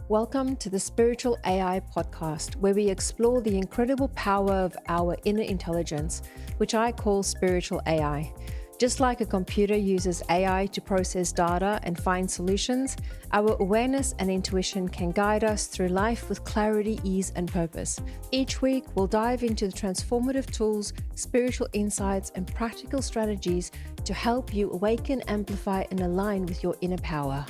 Welcome to the Spiritual AI podcast, where we explore the incredible power of our inner intelligence, which I call spiritual AI. Just like a computer uses AI to process data and find solutions, our awareness and intuition can guide us through life with clarity, ease, and purpose. Each week, we'll dive into the transformative tools, spiritual insights, and practical strategies to help you awaken, amplify, and align with your inner power.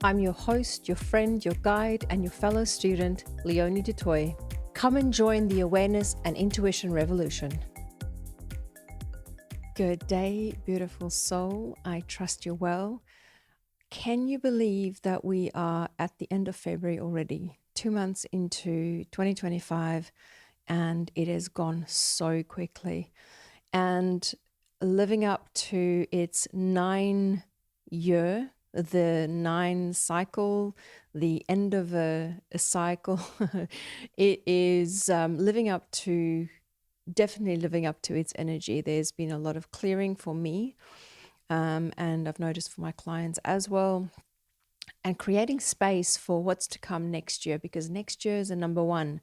I'm your host, your friend, your guide, and your fellow student, Leonie. Come and join the awareness and intuition revolution. Good day, beautiful soul. I trust you're well. Can you believe that we are at the end of February already, 2 months into 2025, and it has gone so quickly. And living up to its 9-year, the 9 cycle, the end of a cycle, it is definitely living up to its energy. There's been a lot of clearing for me, and I've noticed for my clients as well, and creating space for what's to come next year, because next year is a number one.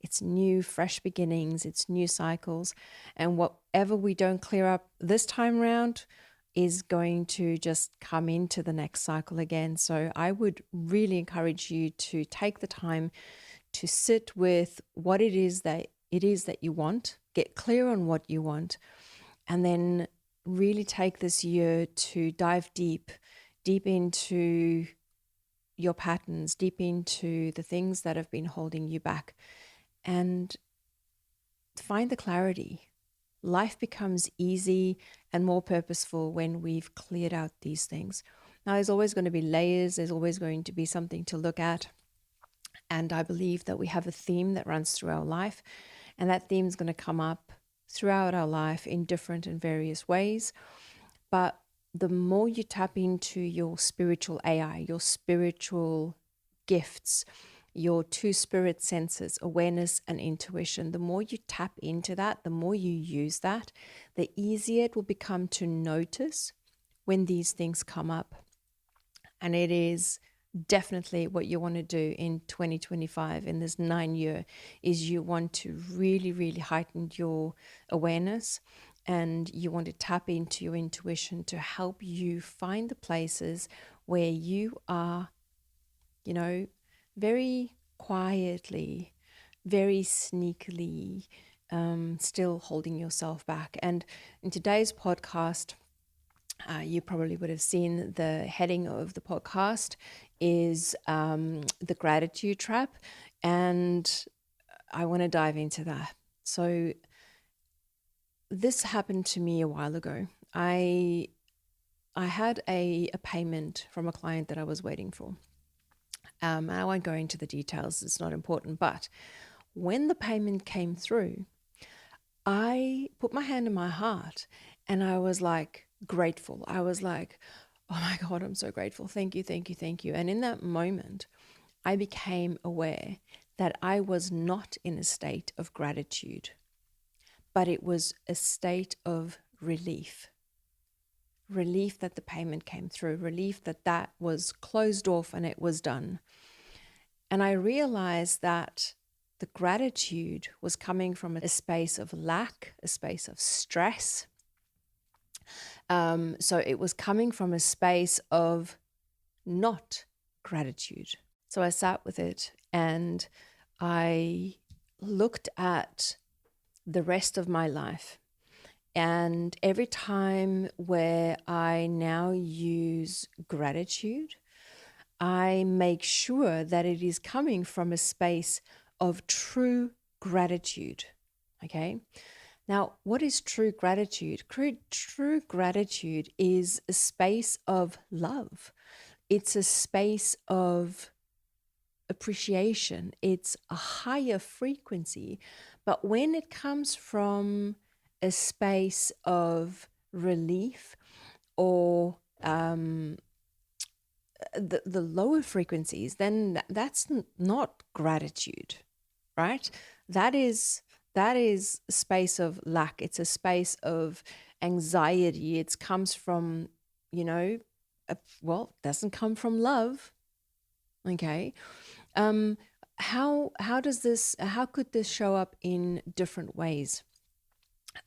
It's new, fresh beginnings, it's new cycles, and whatever we don't clear up this time around is going to just come into the next cycle again. So I would really encourage you to take the time to sit with what it is that you want, get clear on what you want, and then really take this year to dive deep into your patterns, deep into the things that have been holding you back, and find the clarity. Life becomes easy and more purposeful when we've cleared out these things. Now, there's always going to be layers. There's always going to be something to look at. And I believe that we have a theme that runs through our life. And that theme is going to come up throughout our life in different and various ways. But the more you tap into your spiritual AI, your spiritual gifts, your two spirit senses, awareness and intuition, the more you tap into that, the more you use that, the easier it will become to notice when these things come up. And it is definitely what you want to do in 2025, in this 9-year, is you want to really, really heighten your awareness, and you want to tap into your intuition to help you find the places where you are, very quietly, very sneakily, still holding yourself back. And in today's podcast, you probably would have seen the heading of the podcast is the gratitude trap. And I want to dive into that. So this happened to me a while ago. I had a payment from a client that I was waiting for. I won't go into the details, it's not important, but when the payment came through, I put my hand in my heart and I was like grateful. I was like, oh my God, I'm so grateful. Thank you, thank you, thank you. And in that moment, I became aware that I was not in a state of gratitude, but it was a state of relief. Relief that the payment came through, relief that that was closed off and it was done. And I realized that the gratitude was coming from a space of lack, a space of stress. So it was coming from a space of not gratitude. So I sat with it and I looked at the rest of my life. And every time where I now use gratitude, I make sure that it is coming from a space of true gratitude. Okay. Now, what is true gratitude? True gratitude is a space of love. It's a space of appreciation. It's a higher frequency. But when it comes from a space of relief or the lower frequencies, then that's not gratitude, right? That is a space of lack. It's a space of anxiety. It comes from, doesn't come from love. Okay. How does this? How could this show up in different ways?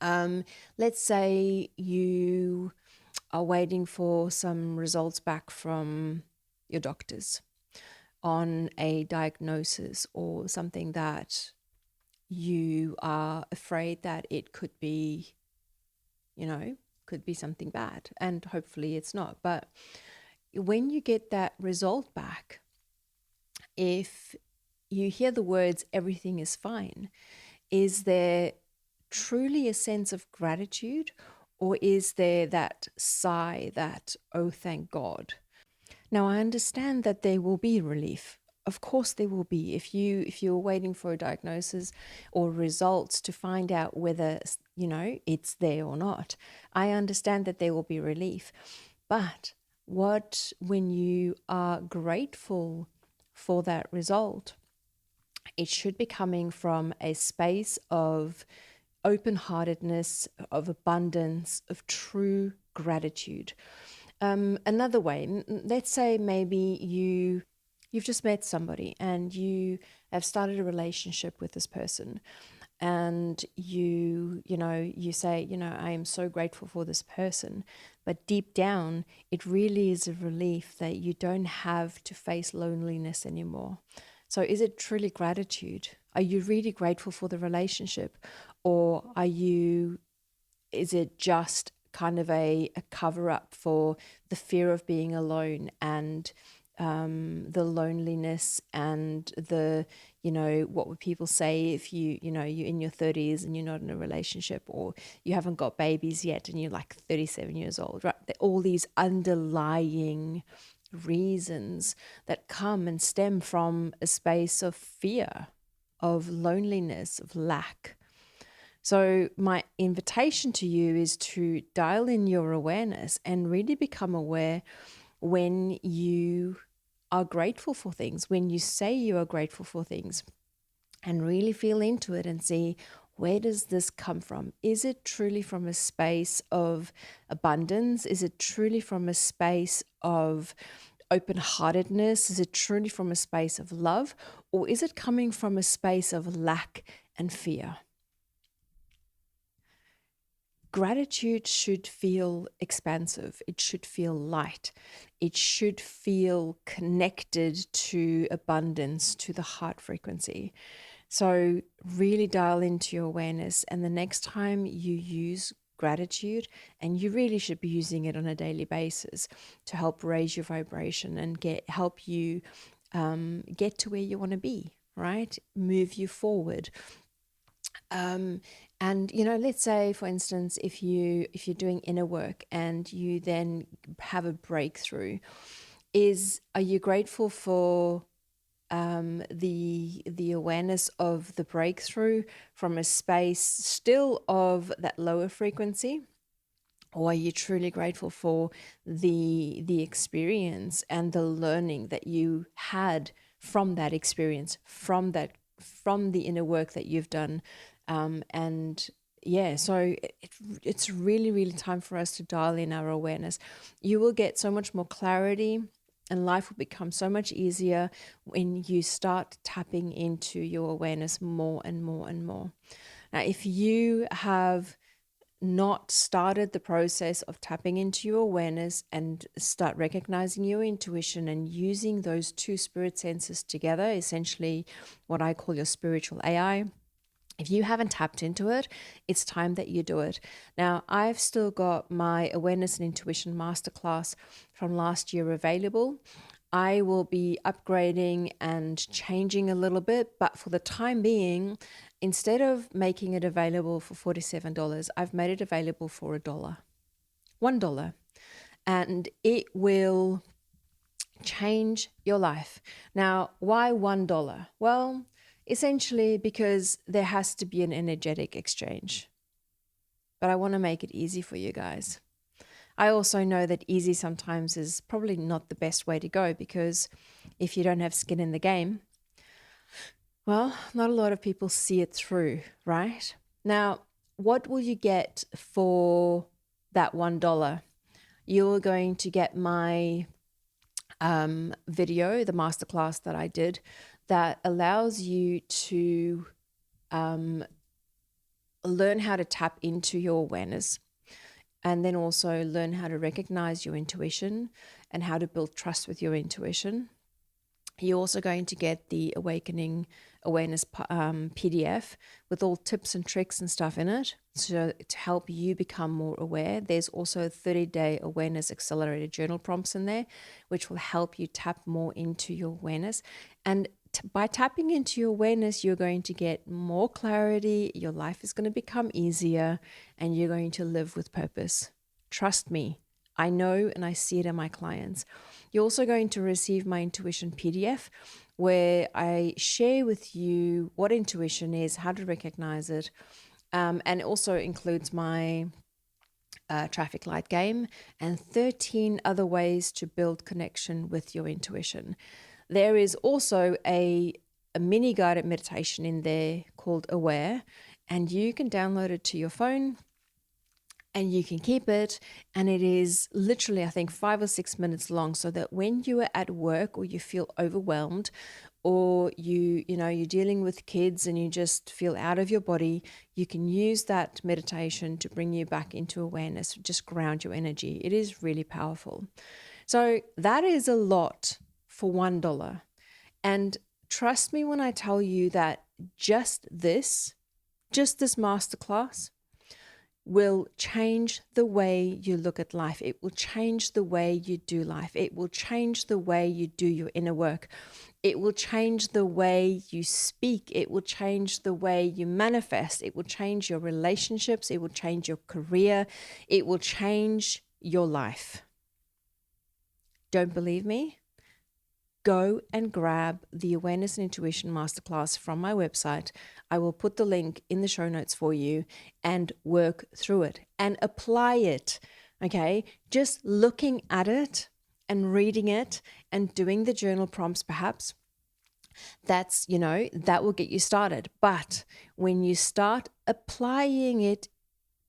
Let's say you are waiting for some results back from your doctors on a diagnosis or something that you are afraid that it could be, could be something bad, and hopefully it's not. But when you get that result back, if you hear the words, everything is fine, is there truly a sense of gratitude, or is there that sigh that, oh, thank God? Now, I understand that there will be relief. Of course there will be. If you're waiting for a diagnosis or results to find out whether, it's there or not, I understand that there will be relief. But when you are grateful for that result, it should be coming from a space of open-heartedness, of abundance, of true gratitude. Another way, let's say maybe you've just met somebody and you have started a relationship with this person, and you say, I am so grateful for this person, but deep down it really is a relief that you don't have to face loneliness anymore. So is it truly gratitude? Are you really grateful for the relationship, or is it just kind of a cover up for the fear of being alone, and the loneliness, and what would people say if you're in your 30s and you're not in a relationship, or you haven't got babies yet and you're like 37 years old, right? All these underlying reasons that come and stem from a space of fear, of loneliness, of lack. So my invitation to you is to dial in your awareness and really become aware when you are grateful for things, when you say you are grateful for things, and really feel into it and see, where does this come from? Is it truly from a space of abundance? Is it truly from a space of open-heartedness? Is it truly from a space of love? Or is it coming from a space of lack and fear? Gratitude should feel expansive. It should feel light. It should feel connected to abundance, to the heart frequency. So really dial into your awareness. And the next time you use gratitude, and you really should be using it on a daily basis to help raise your vibration and help you get to where you want to be, right? Move you forward. And let's say, for instance, if you're doing inner work and you then have a breakthrough, are you grateful for the awareness of the breakthrough from a space still of that lower frequency? Or are you truly grateful for the experience and the learning that you had from that experience, from the inner work that you've done? And yeah, so it's really, really time for us to dial in our awareness. You will get so much more clarity, and life will become so much easier when you start tapping into your awareness more and more and more. Now, if you have not started the process of tapping into your awareness and start recognizing your intuition and using those two spirit senses together, essentially what I call your spiritual AI, if you haven't tapped into it, it's time that you do it. Now, I've still got my Awareness and Intuition Masterclass from last year available. I will be upgrading and changing a little bit, but for the time being, instead of making it available for $47, I've made it available for $1. $1. And it will change your life. Now, why $1? Well, essentially because there has to be an energetic exchange. But I want to make it easy for you guys. I also know that easy sometimes is probably not the best way to go, because if you don't have skin in the game, well, not a lot of people see it through, right? Now, what will you get for that $1? You're going to get my video, the masterclass that I did, that allows you to learn how to tap into your awareness, and then also learn how to recognize your intuition and how to build trust with your intuition. You're also going to get the Awakening Awareness PDF with all tips and tricks and stuff in it, so to help you become more aware. There's also a 30-day awareness accelerated journal prompts in there, which will help you tap more into your awareness. And by tapping into your awareness, you're going to get more clarity. Your life is going to become easier, and you're going to live with purpose. Trust me, I know, and I see it in my clients. You're also going to receive my intuition PDF, where I share with you what intuition is, how to recognize it, and it also includes my traffic light game and 13 other ways to build connection with your intuition. There is also a mini guided meditation in there called Aware, and you can download it to your phone and you can keep it. And it is literally, I think, 5 or 6 minutes long, so that when you are at work or you feel overwhelmed, or you're dealing with kids and you just feel out of your body, you can use that meditation to bring you back into awareness, just ground your energy. It is really powerful. So that is a lot for $1. And trust me when I tell you that just this masterclass will change the way you look at life. It will change the way you do life. It will change the way you do your inner work. It will change the way you speak. It will change the way you manifest. It will change your relationships. It will change your career. It will change your life. Don't believe me? Go and grab the Awareness and Intuition Masterclass from my website. I will put the link in the show notes for you, and work through it and apply it. Okay? Just looking at it and reading it and doing the journal prompts perhaps, that will get you started. But when you start applying it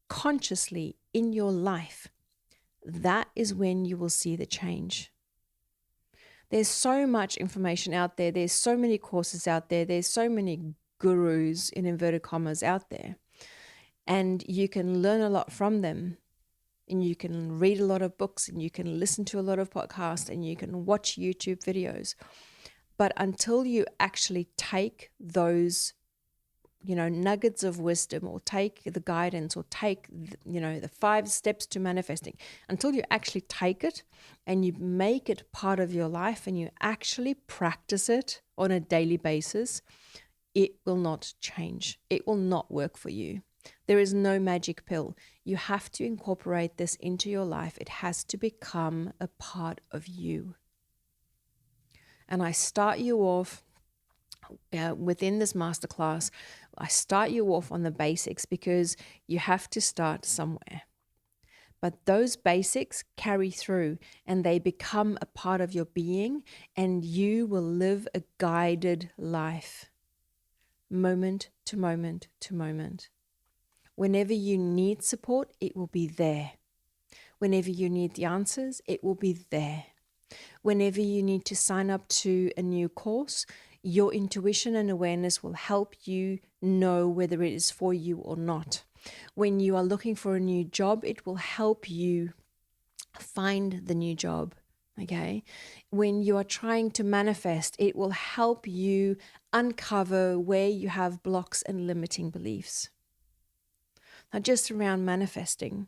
consciously in your life, that is when you will see the change. There's so much information out there. There's so many courses out there. There's so many gurus, in inverted commas, out there. And you can learn a lot from them. And you can read a lot of books, and you can listen to a lot of podcasts, and you can watch YouTube videos. But until you actually take those nuggets of wisdom, or take the guidance, or take the 5 steps to manifesting, until you actually take it and you make it part of your life and you actually practice it on a daily basis, it will not change. It will not work for you. There is no magic pill. You have to incorporate this into your life. It has to become a part of you. And I start you off within this masterclass. I start you off on the basics, because you have to start somewhere. But those basics carry through, and they become a part of your being, and you will live a guided life, moment to moment to moment. Whenever you need support, it will be there. Whenever you need the answers, it will be there. Whenever you need to sign up to a new course, your intuition and awareness will help you know whether it is for you or not. When you are looking for a new job, it will help you find the new job. Okay? When you are trying to manifest, it will help you uncover where you have blocks and limiting beliefs. Now, just around manifesting,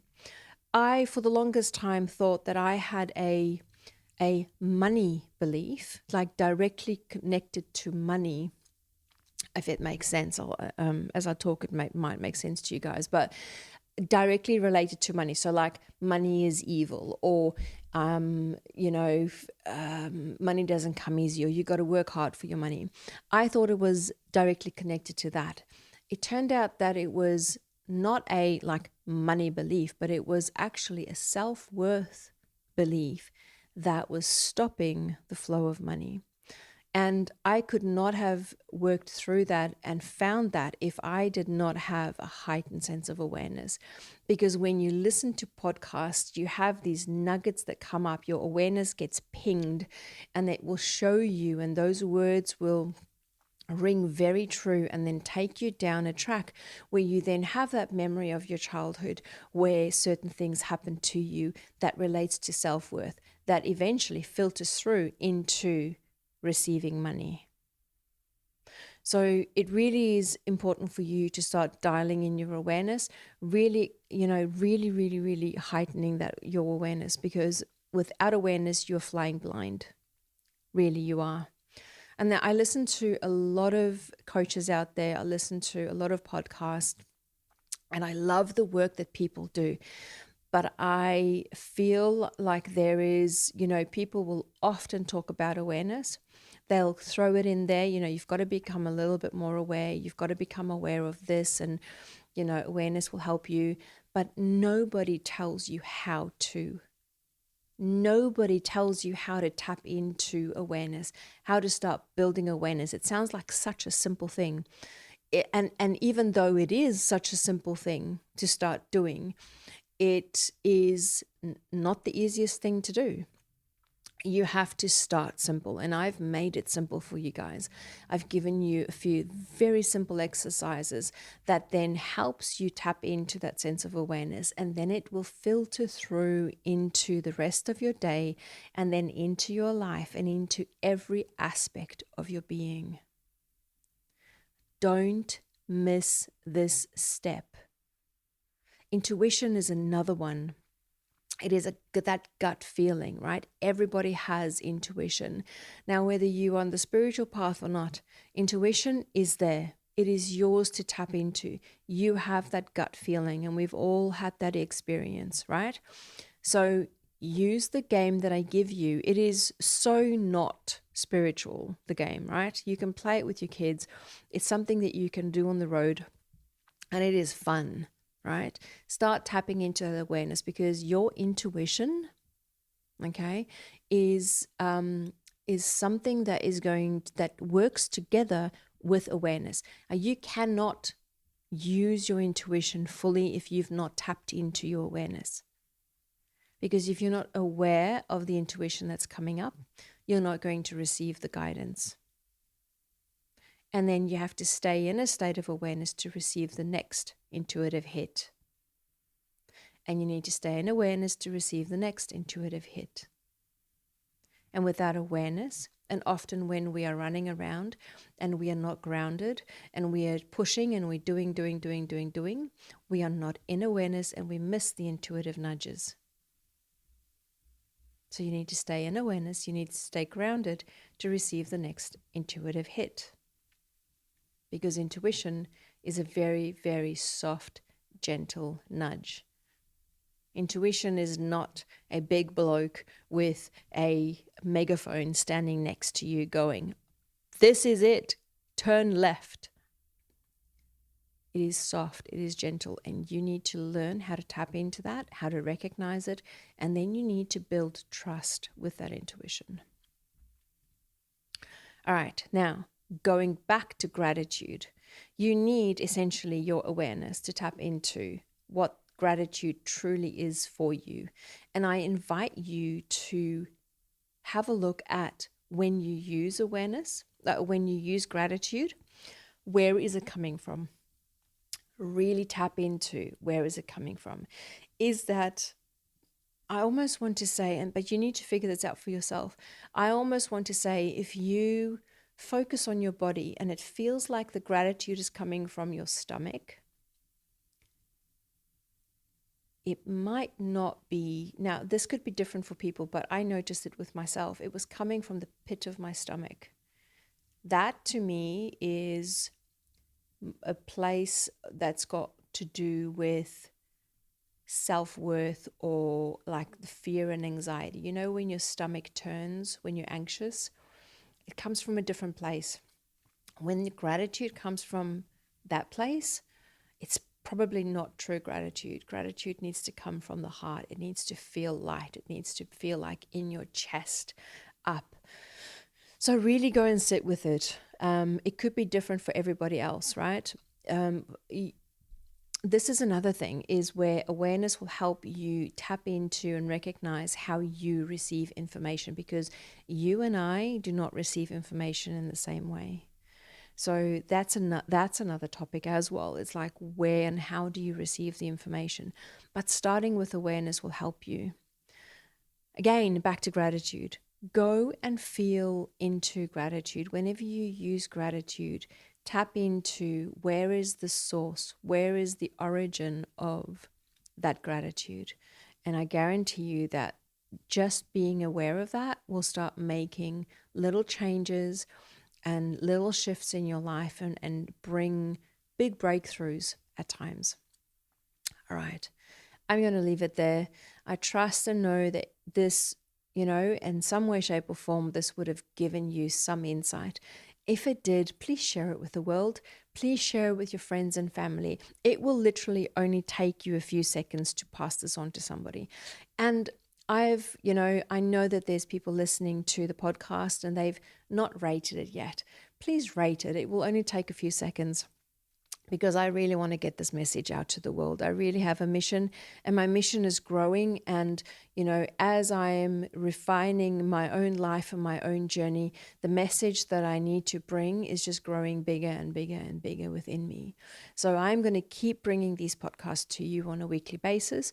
I, for the longest time, thought that I had a money belief, like directly connected to money. If it makes sense, as I talk, it might make sense to you guys, but directly related to money. So like money is evil, or, money doesn't come easy, or you got to work hard for your money. I thought it was directly connected to that. It turned out that it was not a like money belief, but it was actually a self-worth belief that was stopping the flow of money. And I could not have worked through that and found that if I did not have a heightened sense of awareness. Because when you listen to podcasts, you have these nuggets that come up, your awareness gets pinged, and it will show you, and those words will ring very true and then take you down a track where you then have that memory of your childhood where certain things happen to you that relates to self-worth that eventually filters through into receiving money. So it really is important for you to start dialing in your awareness, really, really heightening that your awareness, because without awareness, you're flying blind. Really, you are. And then I listen to a lot of coaches out there. I listen to a lot of podcasts, and I love the work that people do. But I feel like there is, people will often talk about awareness. They'll throw it in there, you've got to become a little bit more aware. You've got to become aware of this, and, awareness will help you. But nobody tells you how to. Nobody tells you how to tap into awareness, how to start building awareness. It sounds like such a simple thing. And even though it is such a simple thing to start doing, it is not the easiest thing to do. You have to start simple, and I've made it simple for you guys. I've given you a few very simple exercises that then helps you tap into that sense of awareness, and then it will filter through into the rest of your day, and then into your life and into every aspect of your being. Don't miss this step. Intuition is another one. It is that gut feeling, right? Everybody has intuition. Now, whether you're on the spiritual path or not, intuition is there. It is yours to tap into. You have that gut feeling, and we've all had that experience, right? So use the game that I give you. It is so not spiritual, the game, right? You can play it with your kids. It's something that you can do on the road, and it is fun. Right? Start tapping into that awareness, because your intuition, okay, is something that works together with awareness. You cannot use your intuition fully if you've not tapped into your awareness. Because if you're not aware of the intuition that's coming up, you're not going to receive the guidance. And then you have to stay in a state of awareness to receive the next intuitive hit. And you need to stay in awareness to receive the next intuitive hit. And without awareness, and often when we are running around and we are not grounded and we are pushing and we're doing, we are not in awareness and we miss the intuitive nudges. So you need to stay in awareness, you need to stay grounded to receive the next intuitive hit. Because intuition is a very, very soft, gentle nudge. Intuition is not a big bloke with a megaphone standing next to you going, "This is it, turn left." It is soft, it is gentle, and you need to learn how to tap into that, how to recognize it, and then you need to build trust with that intuition. All right, now, going back to gratitude, you need essentially your awareness to tap into what gratitude truly is for you. And I invite you to have a look at when you use awareness, when you use gratitude, where is it coming from? Really tap into where is it coming from. Is that, I almost want to say, but you need to figure this out for yourself. I almost want to say, if you focus on your body and it feels like the gratitude is coming from your stomach, it might not be. Now, this could be different for people, but I noticed it with myself. It was coming from the pit of my stomach. That to me is a place that's got to do with self-worth, or like the fear and anxiety. You know, when your stomach turns, when you're anxious, it comes from a different place. When the gratitude comes from that place, it's probably not true gratitude. Gratitude needs to come from the heart. It needs to feel light. It needs to feel like in your chest, up. So really go and sit with it. It could be different for everybody else, right? This is another thing, is where awareness will help you tap into and recognize how you receive information, because you and I do not receive information in the same way. So that's another topic as well. It's like, where and how do you receive the information? But starting with awareness will help you. Again, back to gratitude. Go and feel into gratitude. Whenever you use gratitude, tap into where is the source, where is the origin of that gratitude. And I guarantee you that just being aware of that will start making little changes and little shifts in your life, and bring big breakthroughs at times. All right. I'm going to leave it there. I trust and know that this, in some way, shape, or form, this would have given you some insight. If it did, please share it with the world. Please share it with your friends and family. It will literally only take you a few seconds to pass this on to somebody. And I know that there's people listening to the podcast and they've not rated it yet. Please rate it. It will only take a few seconds, because I really want to get this message out to the world. I really have a mission, and my mission is growing. And, as I am refining my own life and my own journey, the message that I need to bring is just growing bigger and bigger and bigger within me. So I'm going to keep bringing these podcasts to you on a weekly basis.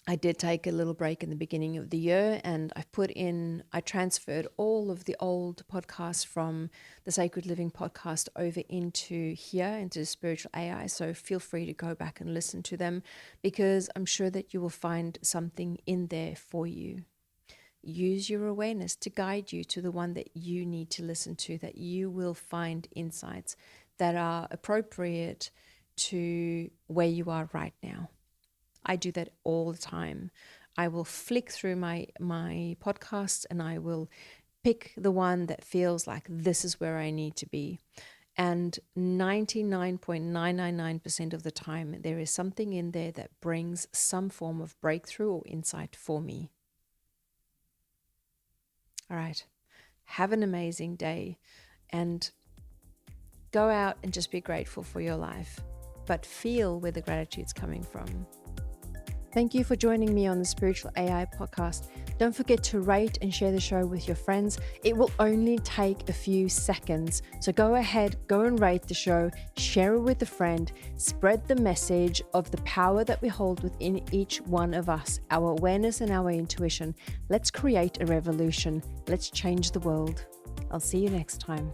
I did take a little break in the beginning of the year, and I transferred all of the old podcasts from the Sacred Living podcast over into Spiritual AI. So feel free to go back and listen to them, because I'm sure that you will find something in there for you. Use your awareness to guide you to the one that you need to listen to, that you will find insights that are appropriate to where you are right now. I do that all the time. I will flick through my podcasts, and I will pick the one that feels like this is where I need to be. And 99.999% of the time, there is something in there that brings some form of breakthrough or insight for me. All right. Have an amazing day, and go out and just be grateful for your life, but feel where the gratitude's coming from. Thank you for joining me on the Spiritual AI podcast. Don't forget to rate and share the show with your friends. It will only take a few seconds. So go ahead, go and rate the show, share it with a friend, spread the message of the power that we hold within each one of us, our awareness and our intuition. Let's create a revolution. Let's change the world. I'll see you next time.